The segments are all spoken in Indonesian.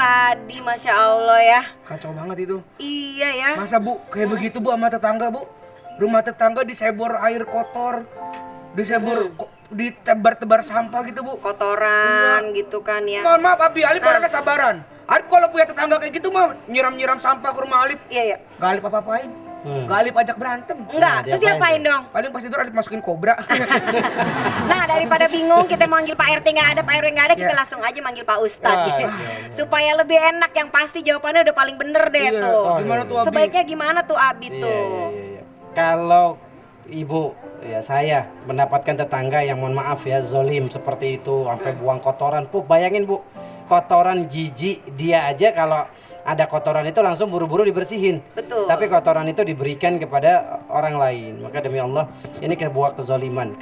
tadi, Masya Allah ya. Kacau banget itu. Iya ya. Masa Bu, kayak begitu Bu sama tetangga Bu? Rumah tetangga disebor air kotor, disebor, ditebar-tebar sampah gitu Bu. Kotoran gitu kan ya. Mohon maaf Abi, Alif orangnya sabaran. Alif kalau punya tetangga kayak gitu mah nyiram-nyiram sampah ke rumah Alif. Iya ya. Gak Alif apa-apain. Gak Alif ajak berantem. Enggak, terus diapain dong? Paling pas tidur Alif masukin kobra. Nah, daripada bingung kita manggil Pak RT nggak ada, Pak RW nggak ada, kita Iya. langsung aja manggil Pak Ustadz gitu. Supaya lebih enak, yang pasti jawabannya udah paling bener deh Iya. tuh. Gimana tuh, Abi? Sebaiknya gimana tuh Abi tuh? Iya. Kalau ibu ya saya mendapatkan tetangga yang mohon maaf ya zolim seperti itu sampai buang kotoran, bayangin Bu, kotoran jijik dia aja kalau ada kotoran itu langsung buru-buru dibersihin. Betul. Tapi kotoran itu diberikan kepada orang lain. Maka demi Allah ini sebuah kezoliman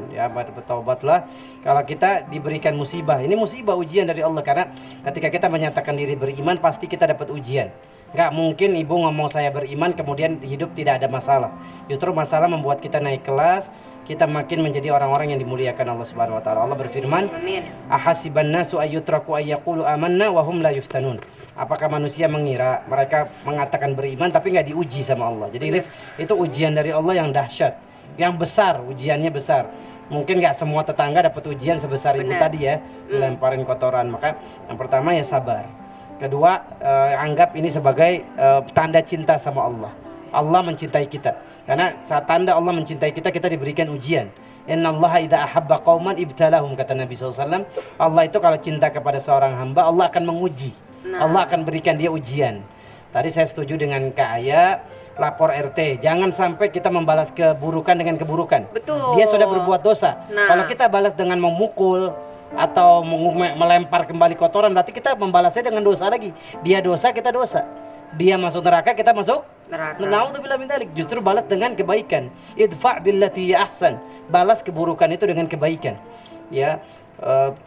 ya. Bertobatlah kalau kita diberikan musibah. Ini musibah ujian dari Allah karena ketika kita menyatakan diri beriman pasti kita dapat ujian. Nggak mungkin ibu ngomong saya beriman kemudian hidup tidak ada masalah. Justru masalah membuat kita naik kelas, kita makin menjadi orang-orang yang dimuliakan Allah Subhanahu wa taala. Allah berfirman, Amin. "Ahasiban nasu ayyutraku ayyaqulu amanna wa hum la yuftanun." Apakah manusia mengira mereka mengatakan beriman tapi nggak diuji sama Allah? Jadi itu ujian dari Allah yang dahsyat, yang besar, ujiannya besar. Mungkin nggak semua tetangga dapat ujian sebesar ibu tadi ya, dilemparin kotoran. Maka yang pertama ya sabar. Kedua, anggap ini sebagai tanda cinta sama Allah. Allah mencintai kita. Karena saat tanda Allah mencintai kita, kita diberikan ujian. Innallaha idza ahabba qauman ibtalahum, kata Nabi SAW. Allah itu kalau cinta kepada seorang hamba, Allah akan menguji. Allah akan berikan dia ujian. Tadi saya setuju dengan Kak Aya, lapor RT. Jangan sampai kita membalas keburukan dengan keburukan. Betul. Dia sudah berbuat dosa. Nah. Kalau kita balas dengan memukul atau melempar kembali kotoran, berarti kita membalasnya dengan dosa lagi. Dia dosa, kita dosa. Dia masuk neraka, kita masuk Neraka. Naudzubillah min dzalik. Justru balas dengan kebaikan. Idfa' billati ahsan. Balas keburukan itu dengan kebaikan. Ya,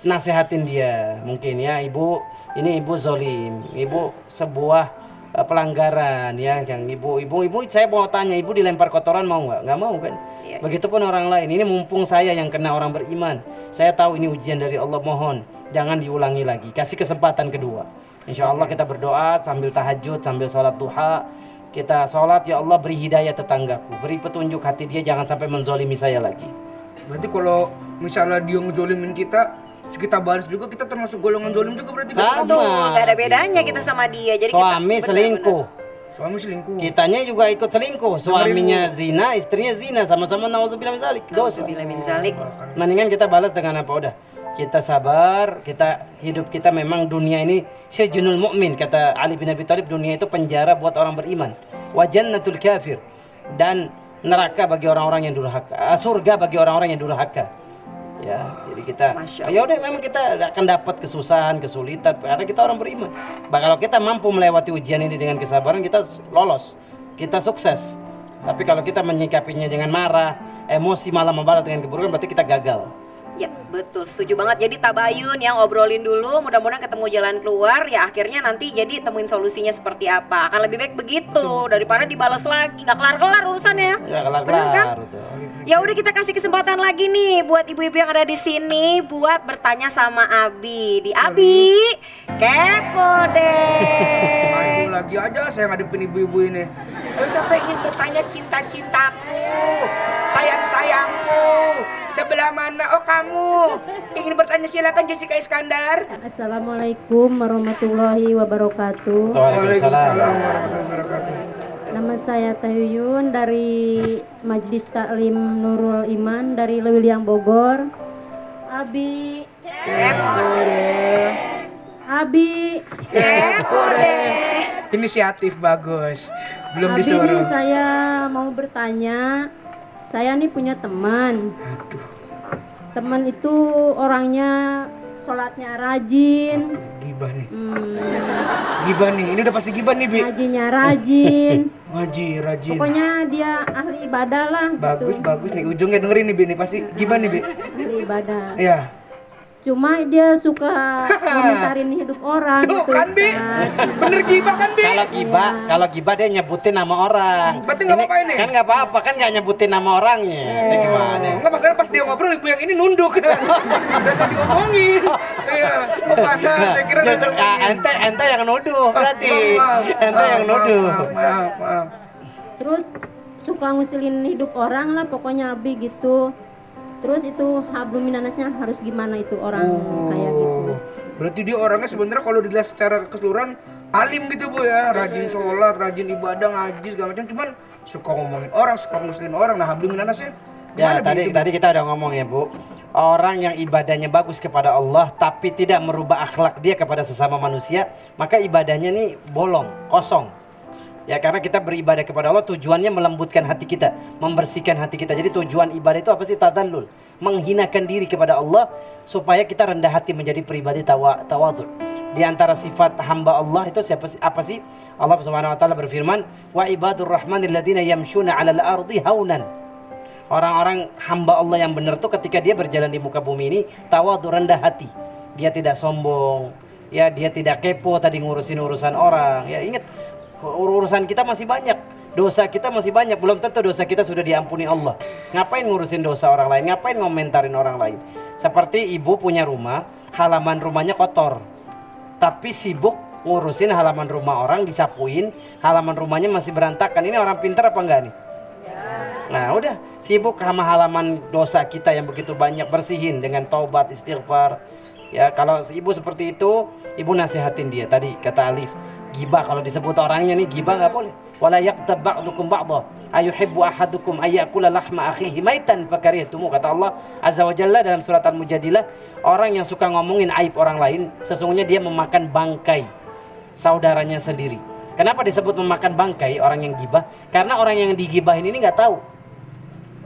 nasihatin dia. Mungkin ya, ibu, ini ibu zolim. Ibu sebuah pelanggaran ya, yang ibu saya mau tanya, ibu dilempar kotoran mau nggak mau kan? Iya. Begitupun orang lain. Ini mumpung saya yang kena orang beriman, saya tahu ini ujian dari Allah, mohon jangan diulangi lagi, kasih kesempatan kedua. Insya Allah kita berdoa sambil tahajud, sambil sholat duha, kita sholat, ya Allah beri hidayah tetanggaku, beri petunjuk hati dia, jangan sampai menzolimi saya lagi. Berarti kalau misalnya dia ngezolimin kita balas juga, kita termasuk golongan zolim juga berarti. Sama. Nggak ada bedanya kita sama dia. Jadi Suami kita, selingkuh, Suami selingkuh. kitanya juga ikut selingkuh, suaminya zina, istrinya zina, sama-sama naudzubillah min dzalik, dosa. Nauzubillah min dzalik. Mendingan kita balas dengan apa? Udah, kita sabar, kita hidup kita memang dunia ini sejunul mukmin, kata Ali bin Abi Thalib, dunia itu penjara buat orang beriman. Wa jannatul kafir, dan neraka bagi orang-orang yang durhaka, surga bagi orang-orang yang durhaka. Ya, jadi kita ya udah, memang kita akan dapat kesusahan, kesulitan karena kita orang beriman. Kalau kita mampu melewati ujian ini dengan kesabaran, kita lolos, kita sukses. Tapi kalau kita menyikapinya dengan marah, emosi, malah membalas dengan keburukan, berarti kita gagal. Ya betul, setuju banget. Jadi tabayun yang obrolin dulu, mudah-mudahan ketemu jalan keluar. Ya akhirnya nanti jadi temuin solusinya seperti apa. Akan lebih baik begitu daripada dibalas lagi, nggak kelar-kelar urusannya. Ya Bener kan? kelar-kelar itu. Ya udah, kita kasih kesempatan lagi nih buat ibu-ibu yang ada di sini buat bertanya sama Abi. Di Abi kepo deh. Maju lagi aja saya ngadepin ibu-ibu ini. Siapa ingin bertanya cinta-cintaku, sayang-sayangku, sebelah mana? Oh kamu ingin bertanya, silakan Jessica Iskandar. Assalamualaikum warahmatullahi wabarakatuh. Waalaikumsalam. warahmatullahi wabarakatuh. Nama saya Tahyuyun dari Majelis Taklim Nurul Iman dari Lewiliang Bogor. Abi Kepo deh. Abi Kepo deh. Inisiatif bagus. Belum Abi ini disuruh. saya mau bertanya. Saya nih punya teman. Teman itu orangnya sholatnya rajin. Gibah nih. Gibah nih. Ini udah pasti gibah nih, Bi. Ngajinya rajin. Ngaji, rajin. Pokoknya dia ahli ibadah lah Bagus, gitu. bagus nih. Ujungnya dengerin nih, Bi. Nih pasti gibah nih, Bi. Ahli ibadah. Iya. Cuma dia suka komentarin hidup orang Tuh gitu, kan, Bi. Ustaz. Bener gibah kan, Bi? Kalau gibah dia nyebutin nama orang. Berarti nggak apa-apa ini? Kan nggak apa-apa, kan nggak nyebutin nama orangnya. Ini gimana? Enggak, masalah pas dia ngobrol ibu yang ini nunduk. Biasa diomongin. Iya. Oh, panas, saya kira Justru ente yang nuduh berarti. Ente yang nuduh. Maaf. Terus suka ngusilin hidup orang lah, pokoknya lebih gitu. Terus itu hablum minanasnya harus gimana itu orang kayak gitu. Berarti dia orangnya sebenarnya kalau dilihat secara keseluruhan alim gitu Bu ya, rajin sholat, rajin ibadah, ngaji segala macam, cuman suka ngomongin orang, suka ngusilin orang. Nah, hablum minanasnya Ya, gimana, Bi, itu? tadi kita udah ngomong ya, Bu. Orang yang ibadahnya bagus kepada Allah tapi tidak merubah akhlak dia kepada sesama manusia, maka ibadahnya nih bolong, kosong. Ya, karena kita beribadah kepada Allah tujuannya melembutkan hati kita, membersihkan hati kita. Jadi tujuan ibadah itu apa sih? Tadallul, menghinakan diri kepada Allah supaya kita rendah hati menjadi pribadi tawadhu. Di antara sifat hamba Allah itu apa sih? Allah Subhanahu wa taala berfirman, "Wa ibadur rahmanil ladzina yamshuna 'alal ardi haunan." Orang-orang hamba Allah yang benar tuh ketika dia berjalan di muka bumi ini tawadhu, rendah hati. Dia tidak sombong, ya dia tidak kepo tadi ngurusin urusan orang. Ya ingat, urusan kita masih banyak, dosa kita masih banyak, belum tentu dosa kita sudah diampuni Allah. Ngapain ngurusin dosa orang lain, ngapain ngomentarin orang lain. Seperti ibu punya rumah, halaman rumahnya kotor, tapi sibuk ngurusin halaman rumah orang, disapuin, halaman rumahnya masih berantakan. Ini orang pintar apa enggak nih? Nah udah, sibuk sama halaman dosa kita yang begitu banyak, bersihin dengan taubat, istighfar. Ya, kalau ibu seperti itu, ibu nasihatin dia. Tadi kata Alif, gibah kalau disebut orangnya nih gibah nggak boleh. Wala yaqtab ba'dukum ba'dha ayuhibbu ahadukum ayyakula lahma akhihi maitan fakarihtumu, kata Allah Azza wa Jalla dalam surat Al-Mujadilah. Orang yang suka ngomongin aib orang lain sesungguhnya dia memakan bangkai saudaranya sendiri. Kenapa disebut memakan bangkai orang yang gibah? Karena orang yang digibahin ini nggak tahu,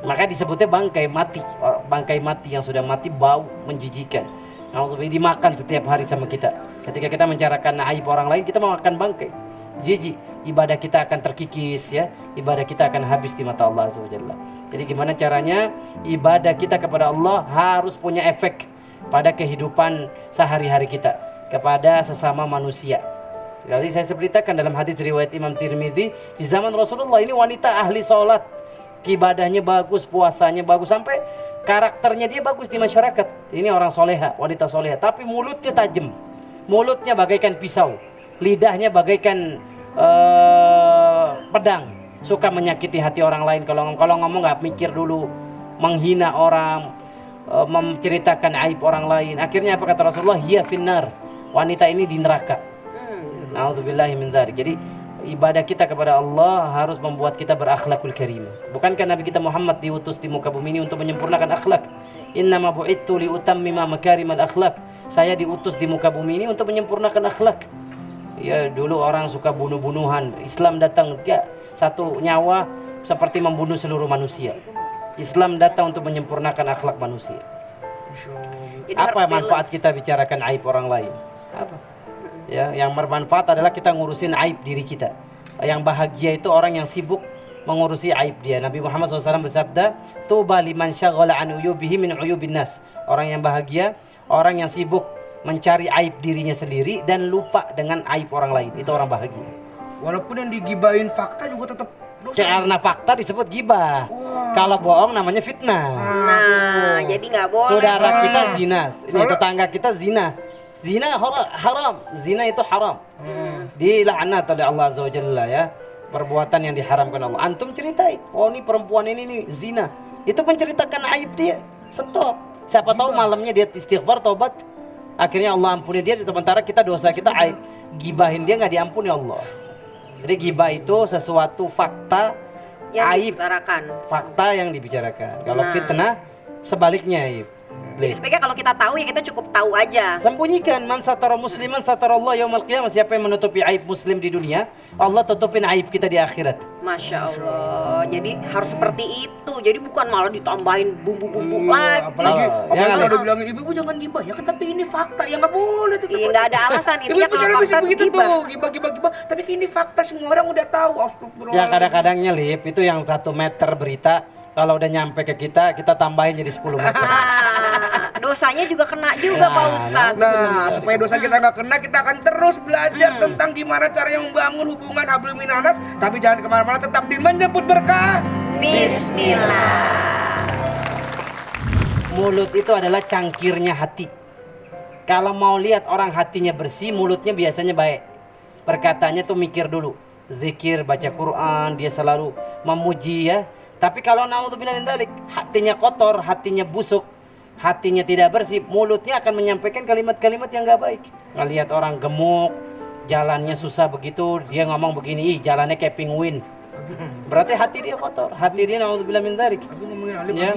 maka disebutnya bangkai mati. Bangkai mati yang sudah mati bau menjijikan. Nah, dimakan setiap hari sama kita. Ketika kita mencarakan aib orang lain, kita memakan bangkai. Jijik, ibadah kita akan terkikis ya. Ibadah kita akan habis di mata Allah Azza wa Jalla. Jadi gimana caranya? Ibadah kita kepada Allah harus punya efek pada kehidupan sehari-hari kita kepada sesama manusia. Jadi saya ceritakan dalam hadis riwayat Imam Tirmidzi, di zaman Rasulullah ini wanita ahli sholat, ibadahnya bagus, puasanya bagus, sampai karakternya dia bagus di masyarakat. Ini orang soleha, wanita soleha, tapi mulutnya tajam, mulutnya bagaikan pisau, lidahnya bagaikan pedang, suka menyakiti hati orang lain. Kalau ngomong nggak mikir dulu, menghina orang, menceritakan aib orang lain. Akhirnya apa kata Rasulullah? Hiya finnar, wanita ini di neraka. Na'udzubillahi min dzalik. Jadi ibadah kita kepada Allah harus membuat kita berakhlakul karimah. Bukankah Nabi kita Muhammad diutus di muka bumi ini untuk menyempurnakan akhlak? Innama bu'ittu liutammima makarimal akhlak. Saya diutus di muka bumi ini untuk menyempurnakan akhlak. Ya, dulu orang suka bunuh-bunuhan. Islam datang, ya, satu nyawa seperti membunuh seluruh manusia. Islam datang untuk menyempurnakan akhlak manusia. Jadi Apa harus manfaat balance. kita bicarakan aib orang lain? Apa? Ya, yang bermanfaat adalah kita ngurusin aib diri kita. Yang bahagia itu orang yang sibuk mengurusi aib dia. Nabi Muhammad SAW bersabda, "Tuba liman syaghala an uyubihi min uyubin nas." Orang yang bahagia, orang yang sibuk mencari aib dirinya sendiri dan lupa dengan aib orang lain. Itu orang bahagia. Walaupun yang digibahin fakta juga tetap dosa. Karena fakta disebut gibah. Kalau bohong namanya fitnah. Nah, jadi nggak boleh. Saudara kita zina, ini tetangga kita zina. Zina haram, zina itu haram. Dilaknat oleh Allah Azza wa Jalla ya. Perbuatan yang diharamkan Allah. Antum ceritain, oh ini perempuan ini nih zina. Itu menceritakan aib dia. Stop. Siapa tahu malamnya dia istighfar, taubat. Akhirnya Allah ampuni dia, sementara kita dosa kita aib. Gibahin dia nggak diampuni Allah. Jadi gibah itu sesuatu fakta Yang aib, dibicarakan. fakta yang dibicarakan. Kalau Nah. fitnah sebaliknya aib. Jadi sebaiknya kalau kita tahu ya kita cukup tahu aja. Sembunyikan. Man satara musliman satarallah yaumul qiyamah. Siapa yang menutupi aib muslim di dunia, Allah tutupin aib kita di akhirat. Masya Allah. Jadi harus seperti itu. Jadi bukan malah ditambahin bumbu-bumbu lagi. Apalagi Oh, ya apalagi kan? kalau bilangin ibu jangan gibah ya kan, tapi ini fakta ya nggak boleh tuh. Iya, nggak ada alasan. Intinya Ibu-ibu kalau selalu bisa fakta begitu gibah. tuh, gibah. Tapi ini fakta, semua orang udah tahu. Astagfirullah. Ya kadang-kadangnya Lip, itu yang 1 meter berita, kalau udah nyampe ke kita tambahin jadi 10 meter. dosanya juga kena juga Pak Ustadz. Nah, supaya dosa kita nggak kena, kita akan terus belajar tentang gimana caranya membangun hubungan hablum minanas. Tapi jangan kemana-mana, tetap di Menjemput Berkah. Bismillah. Mulut itu adalah cangkirnya hati. Kalau mau lihat orang hatinya bersih, mulutnya biasanya baik. Perkataannya tuh mikir dulu. Zikir, baca Quran, dia selalu memuji ya. Tapi kalau naudzubillah min dzalik, hatinya kotor, hatinya busuk, hatinya tidak bersih, mulutnya akan menyampaikan kalimat-kalimat yang gak baik. Ngelihat orang gemuk, jalannya susah begitu, dia ngomong begini, ih jalannya kayak penguin. Berarti hati dia kotor, hati dia naudzubillah min dzalik. Ya.